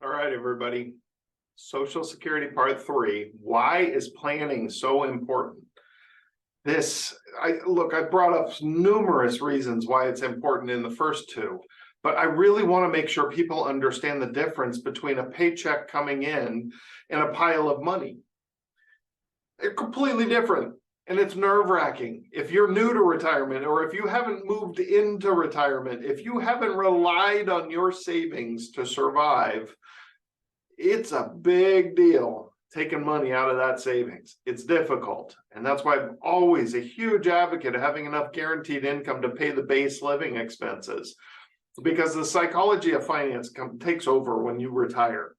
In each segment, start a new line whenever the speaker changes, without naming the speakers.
All right, everybody. Social Security Part 3. Why is planning so important? I brought up numerous reasons why it's important in the first two, but I really want to make sure people understand the difference between a paycheck coming in and a pile of money. They're completely different, and it's nerve-wracking. If you're new to retirement, or if you haven't moved into retirement, if you haven't relied on your savings to survive, it's a big deal taking money out of that savings. It's difficult. And that's why I'm always a huge advocate of having enough guaranteed income to pay the base living expenses, because the psychology of finance takes over when you retire.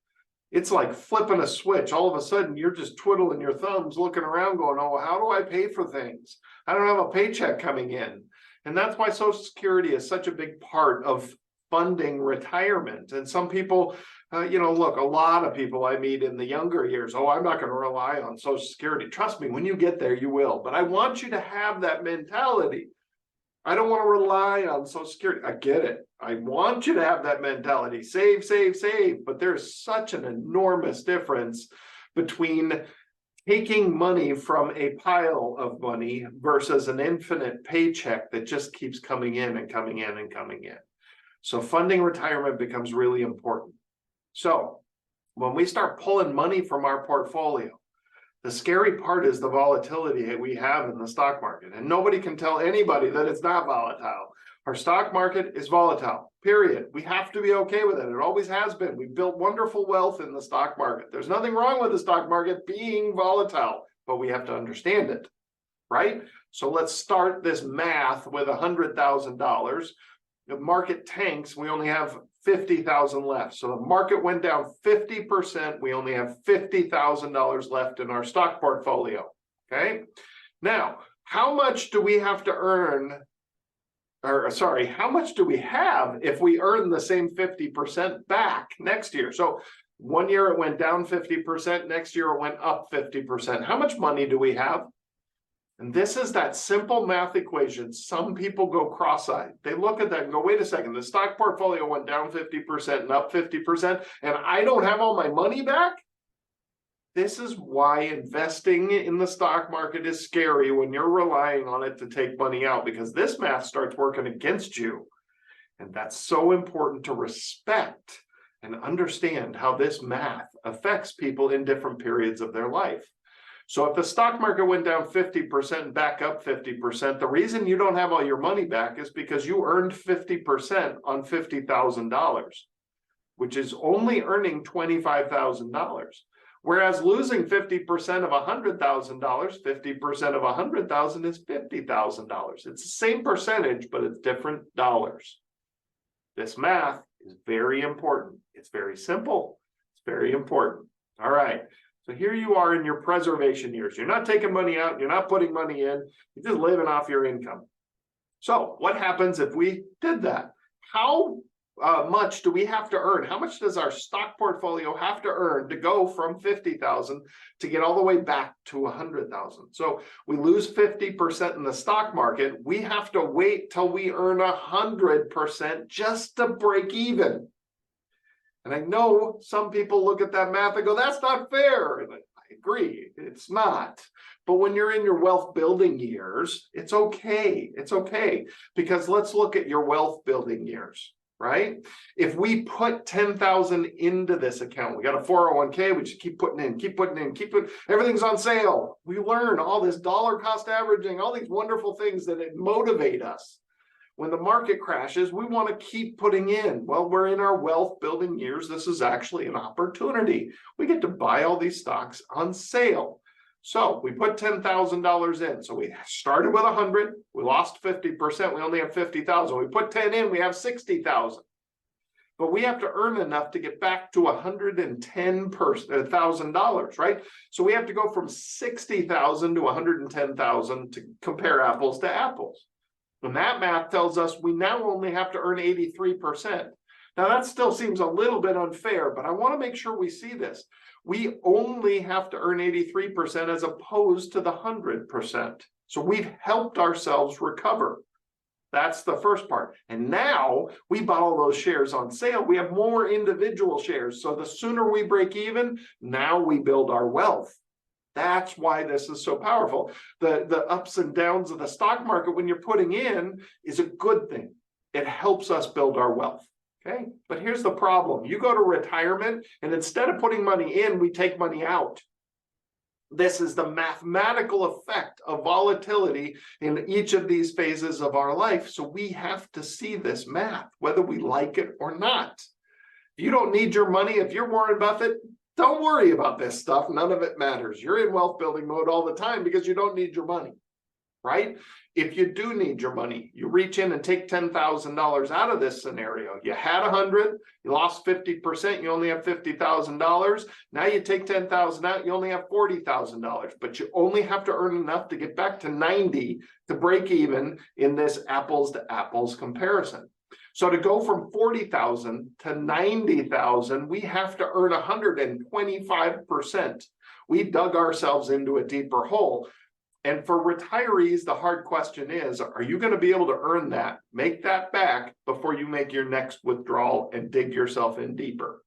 It's like flipping a switch. All of a sudden, you're just twiddling your thumbs, looking around going, oh, how do I pay for things? I don't have a paycheck coming in. And that's why Social Security is such a big part of funding retirement. And some people, a lot of people I meet in the younger years, oh, I'm not going to rely on Social Security. Trust me, when you get there, you will. But I want you to have that mentality. I don't want to rely on Social Security. I get it. I want you to have that mentality. Save, save, save. But there's such an enormous difference between taking money from a pile of money versus an infinite paycheck that just keeps coming in and coming in and coming in. So funding retirement becomes really important. So when we start pulling money from our portfolio, the scary part is the volatility that we have in the stock market. And nobody can tell anybody that it's not volatile. Our stock market is volatile, period. We have to be okay with it. It always has been. We've built wonderful wealth in the stock market. There's nothing wrong with the stock market being volatile, but we have to understand it, right? So let's start this math with $100,000. The market tanks, we only have 50,000 left. So the market went down 50%. We only have $50,000 left in our stock portfolio. Okay. Now, how much do we have to earn? How much do we have if we earn the same 50% back next year? So 1 year it went down 50%. Next year it went up 50%. How much money do we have? And this is that simple math equation. Some people go cross-eyed. They look at that and go, wait a second, the stock portfolio went down 50% and up 50%, and I don't have all my money back? This is why investing in the stock market is scary when you're relying on it to take money out, because this math starts working against you. And that's so important to respect and understand how this math affects people in different periods of their life. So if the stock market went down 50% and back up 50%, the reason you don't have all your money back is because you earned 50% on $50,000, which is only earning $25,000. Whereas losing 50% of $100,000, 50% of $100,000 is $50,000. It's the same percentage, but it's different dollars. This math is very important. It's very simple. It's very important. All right. So here you are in your preservation years. You're not taking money out. You're not putting money in. You're just living off your income. So what happens if we did that? How much do we have to earn? How much does our stock portfolio have to earn to go from 50,000 to get all the way back to 100,000? So we lose 50% in the stock market. We have to wait till we earn 100% just to break even. And I know some people look at that math and go, that's not fair. And I agree, it's not. But when you're in your wealth building years, it's okay. It's okay. Because let's look at your wealth building years, right? If we put 10,000 into this account, we got a 401k, we just keep putting in, everything's on sale. We learn all this dollar cost averaging, all these wonderful things that motivate us. When the market crashes, we want to keep putting in. Well, we're in our wealth building years. This is actually an opportunity. We get to buy all these stocks on sale. So we put $10,000 in. So we started with 100. We lost 50%. We only have 50,000. We put 10 in. We have 60,000. But we have to earn enough to get back to $110,000, right? So we have to go from 60,000 to 110,000 to compare apples to apples. And that math tells us we now only have to earn 83%. Now that still seems a little bit unfair, but I want to make sure we see this. We only have to earn 83% as opposed to the 100%. So we've helped ourselves recover. That's the first part. And now we bought all those shares on sale. We have more individual shares. So the sooner we break even, now we build our wealth. That's why this is so powerful. The ups and downs of the stock market when you're putting in is a good thing. It helps us build our wealth. Okay. But here's the problem. You go to retirement and instead of putting money in, we take money out. This is the mathematical effect of volatility in each of these phases of our life. So we have to see this math, whether we like it or not. You don't need your money. If you're Warren Buffett, don't worry about this stuff. None of it matters. You're in wealth building mode all the time because you don't need your money, right? If you do need your money, you reach in and take $10,000 out of this scenario. You had 100, you lost 50%, you only have $50,000. Now you take 10,000 out, you only have $40,000, but you only have to earn enough to get back to 90 to break even in this apples to apples comparison. So to go from 40,000 to 90,000, we have to earn 125%. We dug ourselves into a deeper hole. And for retirees, the hard question is, are you going to be able to earn that, make that back before you make your next withdrawal and dig yourself in deeper?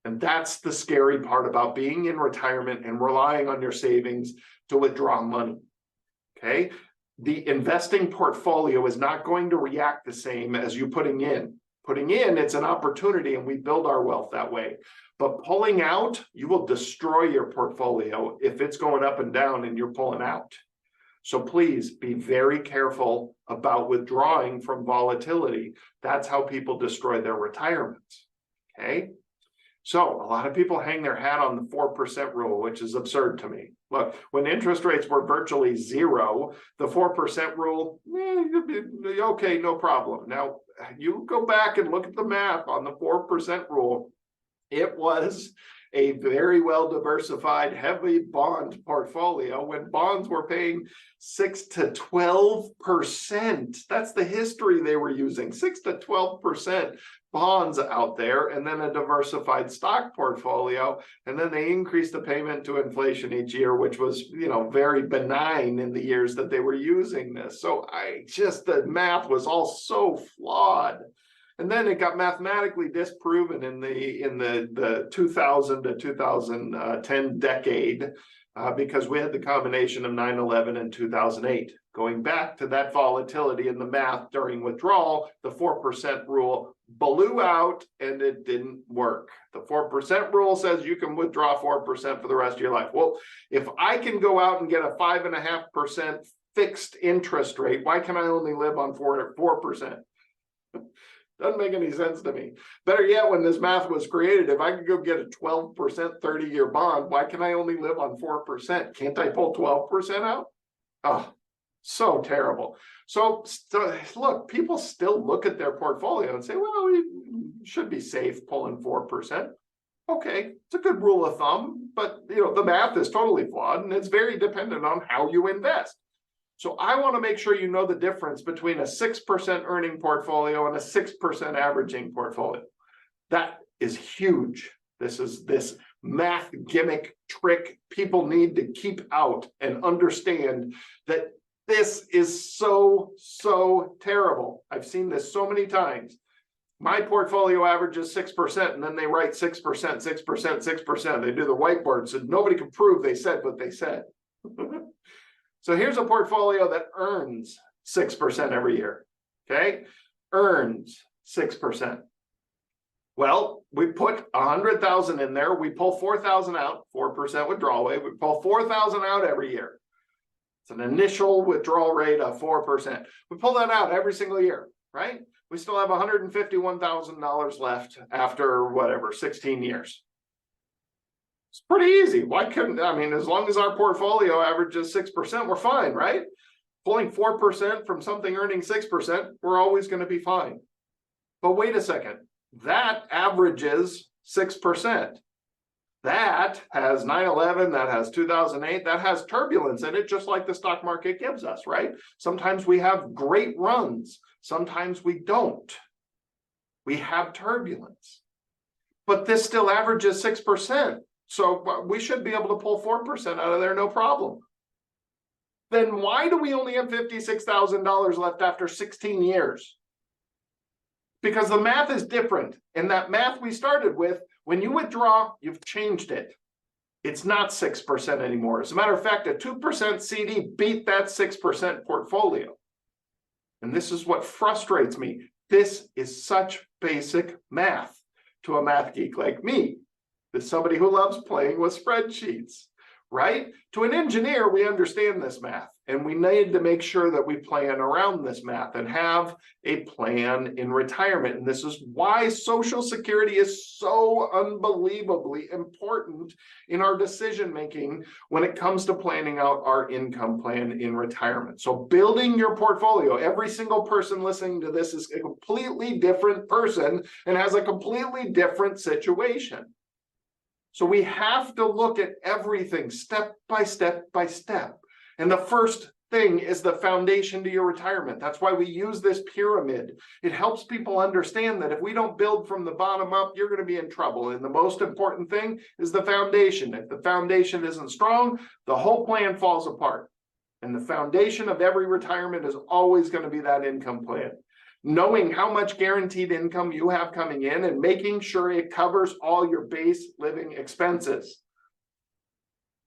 And that's the scary part about being in retirement and relying on your savings to withdraw money. Okay. The investing portfolio is not going to react the same as you putting in. Putting in, it's an opportunity and we build our wealth that way. But pulling out, you will destroy your portfolio if it's going up and down and you're pulling out. So please be very careful about withdrawing from volatility. That's how people destroy their retirements. Okay. So a lot of people hang their hat on the 4% rule, which is absurd to me. Look, when interest rates were virtually zero, the 4% rule, okay, no problem. Now, you go back and look at the math on the 4% rule. It was a very well diversified, heavy bond portfolio when bonds were paying 6 to 12%. That's the history they were using, 6 to 12% bonds out there, and then a diversified stock portfolio. And then they increased the payment to inflation each year, which was, very benign in the years that they were using this. So the math was all so flawed. And then it got mathematically disproven in the 2000 to 2010 decade because we had the combination of 9/11 and 2008. Going back to that volatility in the math during withdrawal, the 4% rule blew out and it didn't work. The 4% rule says you can withdraw 4% for the rest of your life. Well, if I can go out and get a 5.5% fixed interest rate, why can I only live on 4%? Doesn't make any sense to me. Better yet, when this math was created, if I could go get a 12% 30-year bond, why can I only live on 4%? Can't I pull 12% out? Oh, so terrible. So look, people still look at their portfolio and say, well, we should be safe pulling 4%. Okay, it's a good rule of thumb, but the math is totally flawed and it's very dependent on how you invest. So I want to make sure you know the difference between a 6% earning portfolio and a 6% averaging portfolio. That is huge. This math gimmick trick people need to keep out and understand that this is so terrible. I've seen this so many times. My portfolio averages 6%, and then they write 6%, 6%, 6%. They do the whiteboard, so nobody can prove they said what they said. So here's a portfolio that earns 6% every year, okay? Earns 6%. Well, we put 100,000 in there. We pull 4,000 out, 4% withdrawal rate. We pull 4,000 out every year. It's an initial withdrawal rate of 4%. We pull that out every single year, right? We still have $151,000 left after 16 years. It's pretty easy. As long as our portfolio averages 6%, we're fine, right? Pulling 4% from something earning 6%, we're always going to be fine. But wait a second. That averages 6%. That has 9/11, that has 2008, that has turbulence in it, just like the stock market gives us, right? Sometimes we have great runs. Sometimes we don't. We have turbulence. But this still averages 6%. So we should be able to pull 4% out of there, no problem. then why do we only have $56,000 left after 16 years? Because the math is different. And that math we started with, when you withdraw, you've changed it. It's not 6% anymore. As a matter of fact, a 2% CD beat that 6% portfolio. And this is what frustrates me. This is such basic math to a math geek like me, as somebody who loves playing with spreadsheets, right? To an engineer, we understand this math, and we need to make sure that we plan around this math and have a plan in retirement. And this is why Social Security is so unbelievably important in our decision-making when it comes to planning out our income plan in retirement. So building your portfolio, every single person listening to this is a completely different person and has a completely different situation. So we have to look at everything step by step by step. And the first thing is the foundation to your retirement. That's why we use this pyramid. It helps people understand that if we don't build from the bottom up, you're going to be in trouble. And the most important thing is the foundation. If the foundation isn't strong, the whole plan falls apart. And the foundation of every retirement is always going to be that income plan. Knowing how much guaranteed income you have coming in and making sure it covers all your base living expenses.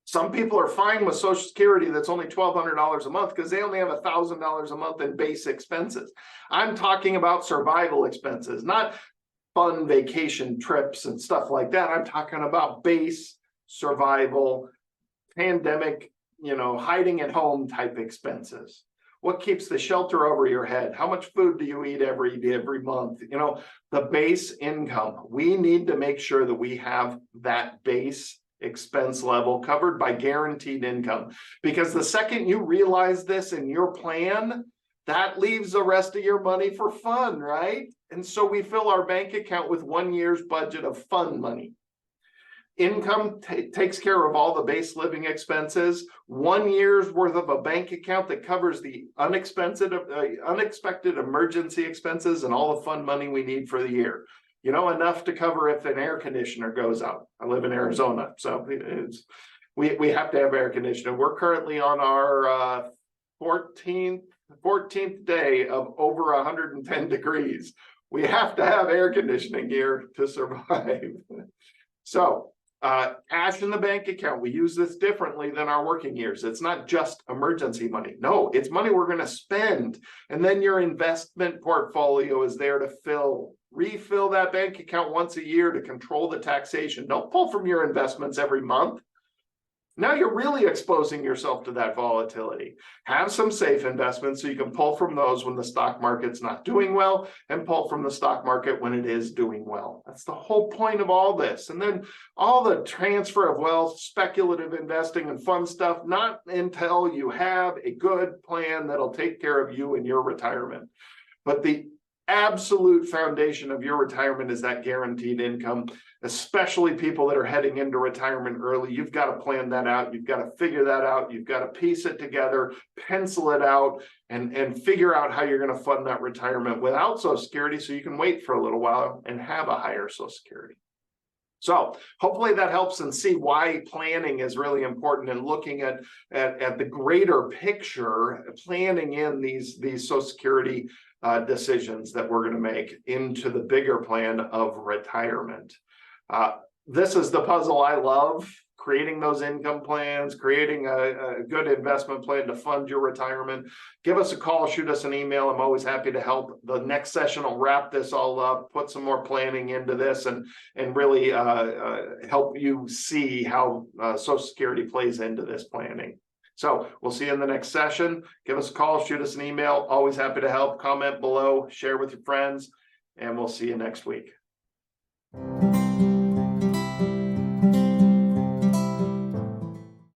Some people are fine with Social Security that's only $1,200 a month because they only have $1,000 a month in base expenses. I'm talking about survival expenses, not fun vacation trips and stuff like that. I'm talking about base survival, pandemic, hiding at home type expenses. What keeps the shelter over your head? How much food do you eat every month? The base income. We need to make sure that we have that base expense level covered by guaranteed income. Because the second you realize this in your plan, that leaves the rest of your money for fun, right? And so we fill our bank account with 1 year's budget of fun money. Income takes care of all the base living expenses. 1 year's worth of a bank account that covers the unexpected emergency expenses and all the fun money we need for the year. Enough to cover if an air conditioner goes out. I live in Arizona, so we have to have air conditioning. We're currently on our 14th day of over 110 degrees. We have to have air conditioning here to survive. So cash in the bank account, we use this differently than our working years. It's not just emergency money. No, it's money we're going to spend. And then your investment portfolio is there to refill that bank account once a year to control the taxation. Don't pull from your investments every month. Now you're really exposing yourself to that volatility. Have some safe investments so you can pull from those when the stock market's not doing well and pull from the stock market when it is doing well. That's the whole point of all this. And then all the transfer of wealth, speculative investing and fun stuff, not until you have a good plan that'll take care of you in your retirement. But the absolute foundation of your retirement is that guaranteed income, especially people that are heading into retirement early. You've got to plan that out. You've got to figure that out. You've got to piece it together, pencil it out, and figure out how you're going to fund that retirement without Social Security so you can wait for a little while and have a higher Social Security. So hopefully that helps and see why planning is really important and looking at the greater picture, planning in these Social Security decisions that we're going to make into the bigger plan of retirement. This is the puzzle I love, creating those income plans, creating a good investment plan to fund your retirement. Give us a call, shoot us an email. I'm always happy to help. The next session will wrap this all up, put some more planning into this, and really help you see how Social Security plays into this planning. So we'll see you in the next session. Give us a call, shoot us an email. Always happy to help. Comment below, share with your friends, and we'll see you next week.